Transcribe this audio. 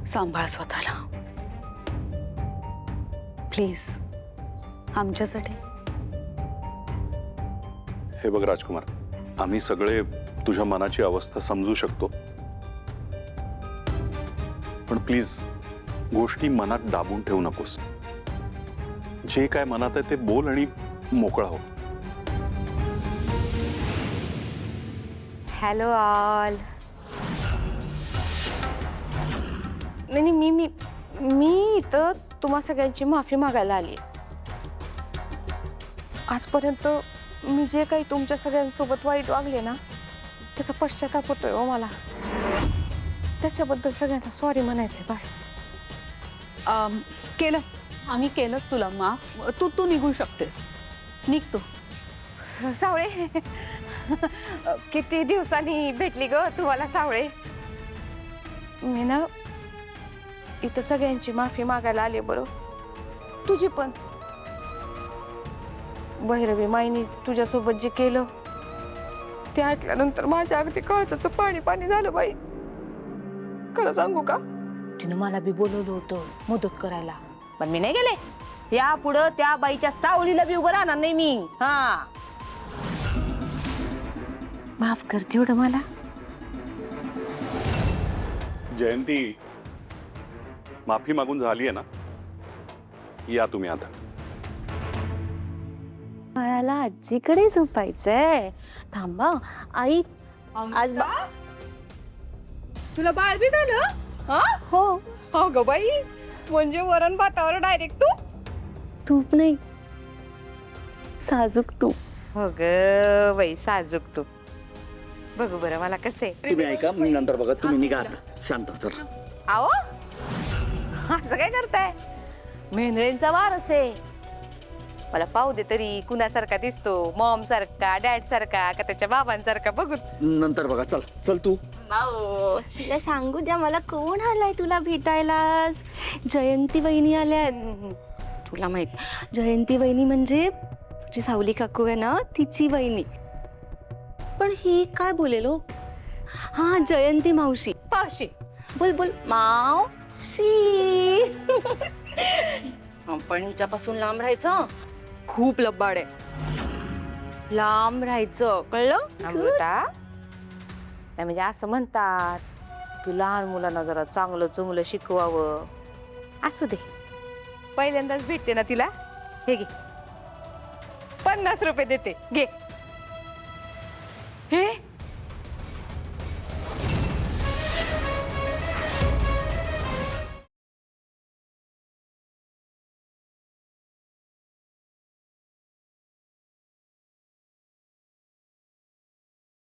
सांभाळ स्वतःला प्लीज, आमच्यासाठी. हे बघ राजकुमार, आम्ही सगळे तुझ्या मनाची अवस्था समजू शकतो, पण प्लीज गोष्टी मनात दाबून ठेवू नकोस. जे काय मनात आहे ते बोल आणि मोकळा हो. Hello all. नाही, मी इथं तुम्हा सगळ्यांची माफी मागायला आली. आजपर्यंत मी जे काही तुमच्या सगळ्यांसोबत वाईट वागले ना, त्याचा पश्चाताप होतोय हो मला. त्याच्याबद्दल सगळ्यांना सॉरी म्हणायचे बस. केलं, आम्ही केलं तुला माफ. तू निघू शकतेस, निघतो. सावळे, किती दिवसांनी भेटली ग तुम्हाला सावळे. मी ना इथं सगळ्यांची माफी मागायला आले. बरं, तुझी पण. भैरवी माईनी तुझ्यासोबत जे केलं ते ऐकल्यानंतर माझ्या अगदी काळजाचं पाणी पाणी झालं बाई. खरं सांगू का, तिनं मला बी बोलवलं होतं मदत करायला, पण मी नाही गेले. या पुढं त्या बाईच्या सावळीला बी उभं राहणार नाही मी. हा, माफ कर तेवढं मला. जयंती, माफी मागून झाली आहे ना, या तुम्ही आता. बाळाला आजीकडे झोपायचंय. थांबा आई, आज तुला बाळ बी झालं? हो. हो ग बाई, म्हणजे वरण भातावर डायरेक्ट तूप नाही, साजूक तूप. हो ग बाई, साजूक तूप. बघू बरं मला कसं. तुम्ही ऐका, मी नंतर बघा. तुम्ही निघा आता, शांत चला. आओ, असं काय करताय? मेंढळेंचा वारस आहे. मला पाहू दे तरी, कुणासारखा दिसतो? मॉम सारखा, डॅड सारखा, का त्याच्या बाबांसारखा? बघू नंतर बघा. चल चल तू. तुला सांगू द्या, मला कोण आलाय तुला भेटायला? जयंती वहिनी आल्या. तुला माहित, जयंती वहिनी म्हणजे तुझी सावली काकू आहे ना, तिची वहिनी. पण ही काय बोलेलो? हा, जयंती मावशी. पावशी. बोल बोल, मावशी. आपण हिच्यापासून लांब राहायचं. खूप लबाड आहे, लांब राहायचं, कळलं? अमृता, नाही म्हणजे असं म्हणतात की लहान मुलांना जरा चांगलं चुंगलं शिकवावं. असू दे, पहिल्यांदाच भेटते ना तिला. हे घे, 50 रुपये देते, घे.